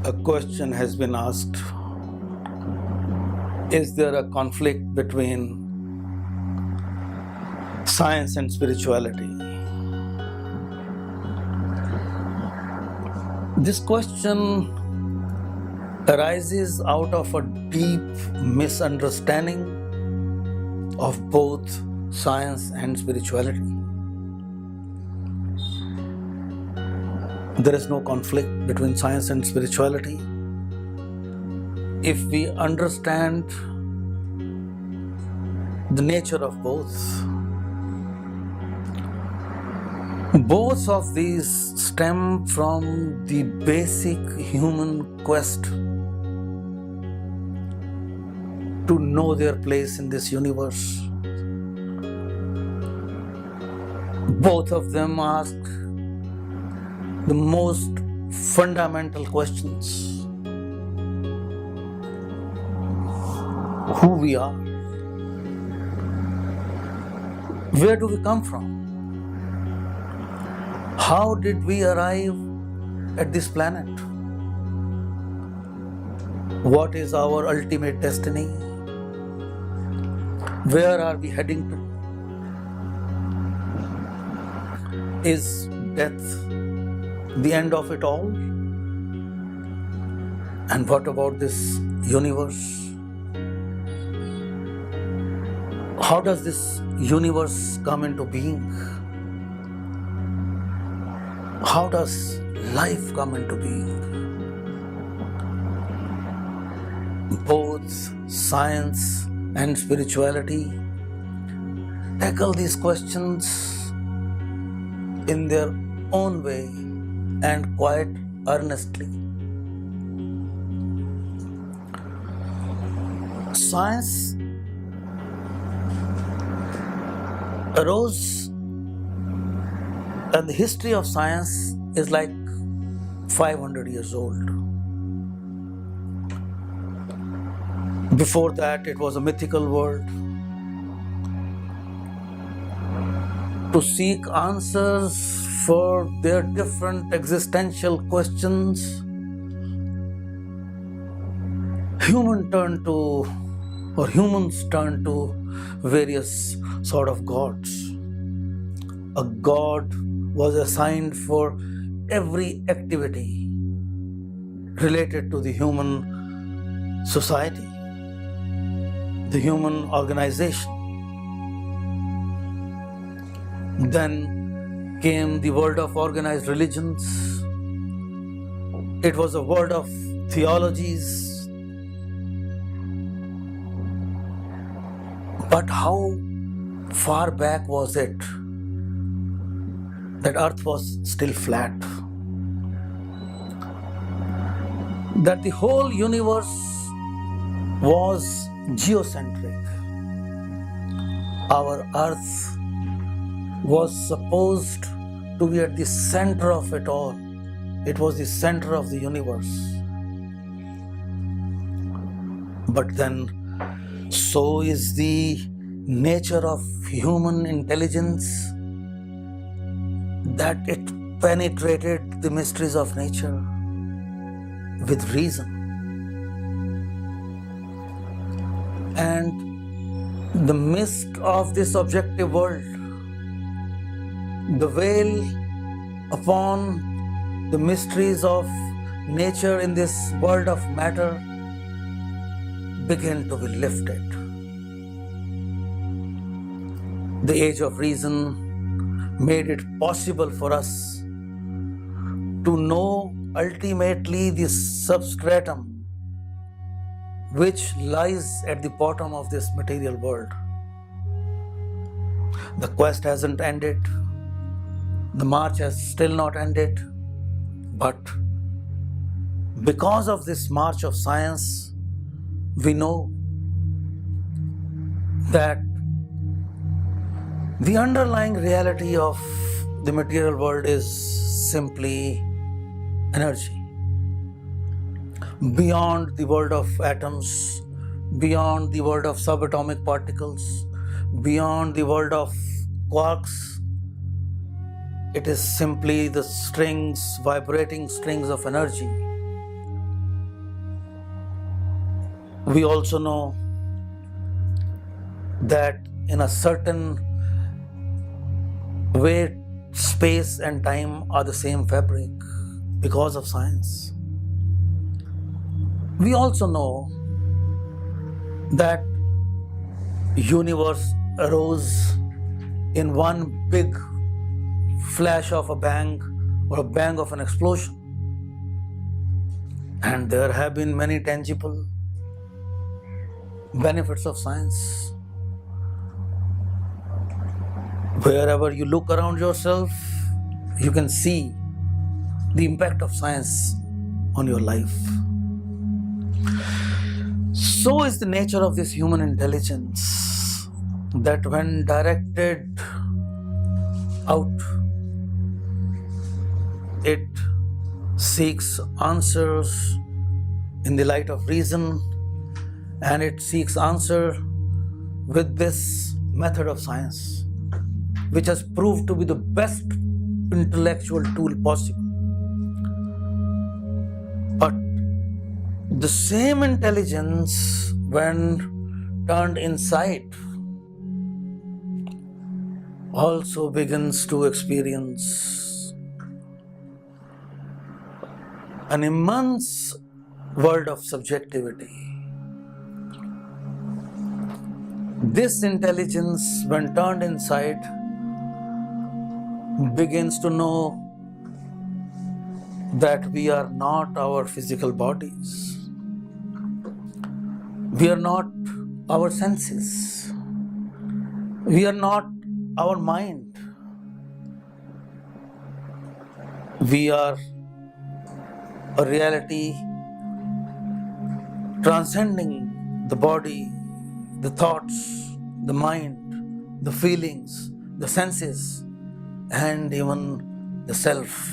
A question has been asked: is there a conflict between science and spirituality? This question arises out of a deep misunderstanding of both science and spirituality. There is no conflict between science and spirituality if we understand the nature of both. Both of these stem from the basic human quest to know their place in this universe. Both of them ask the most fundamental questions: who we are, where do we come from, how did we arrive at this planet, what is our ultimate destiny, where are we heading to, is death the end of it all? And what about this universe? How does this universe come into being? How does life come into being? Both science and spirituality tackle these questions in their own way and quite earnestly. Science arose, and the history of science is like 500 years old. Before that, it was a mythical world. To seek answers for their different existential questions, humans turn to various sort of gods. A god was assigned for every activity related to the human society, the human organization. Then came the world of organized religions. It was a world of theologies. But how far back was it that Earth was still flat? That the whole universe was geocentric. Our Earth was supposed to be at the center of it all. It was the center of the universe. But then, so is the nature of human intelligence, that it penetrated the mysteries of nature with reason. And the mist of this objective world, the veil upon the mysteries of nature in this world of matter began to be lifted. The age of reason made it possible for us to know ultimately the substratum which lies at the bottom of this material world. The quest hasn't ended. The march has still not ended. But because of this march of science, we know that the underlying reality of the material world is simply energy. Beyond the world of atoms, beyond the world of subatomic particles, beyond the world of quarks, it is simply the strings, vibrating strings of energy We also know that in a certain way, space and time are the same fabric because of science. We also know that universe arose in one big flash of a bang or a bang of an explosion. And there have been many tangible benefits of science. Wherever you look around yourself, you can see the impact of science on your life. So is the nature of this human intelligence, that when directed out, it seeks answers in the light of reason, and it seeks answer with this method of science, which has proved to be the best intellectual tool possible. But the same intelligence, when turned inside, also begins to experience an immense world of subjectivity. This intelligence, when turned inside, begins to know that we are not our physical bodies. We are not our senses. We are not our mind. We are a reality transcending the body, the thoughts, the mind, the feelings, the senses, and even the self.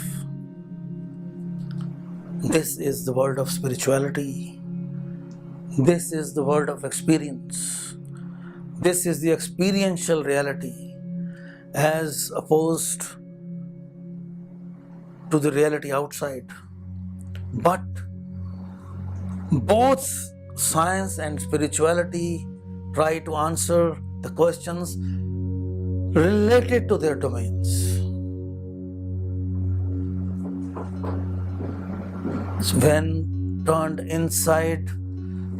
This is the world of spirituality. This is the world of experience. This is the experiential reality as opposed to the reality outside. But both science and spirituality try to answer the questions related to their domains. When turned inside,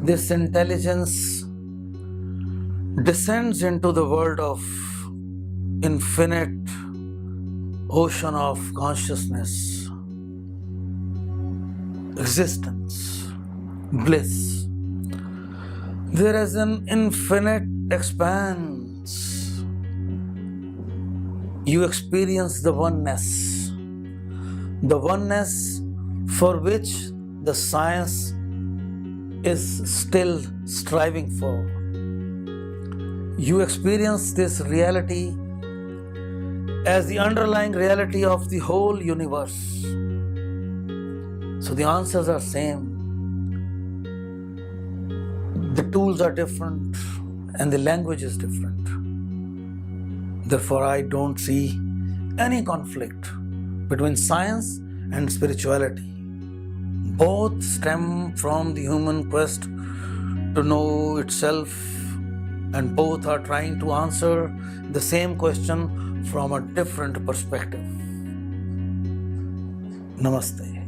this intelligence descends into the world of infinite ocean of consciousness, existence, bliss. There is an infinite expanse. You experience the oneness for which the science is still striving for. You experience this reality as the underlying reality of the whole universe. So the answers are same. The tools are different and the language is different. Therefore, I don't see any conflict between science and spirituality. Both stem from the human quest to know itself, and both are trying to answer the same question from a different perspective. Namaste.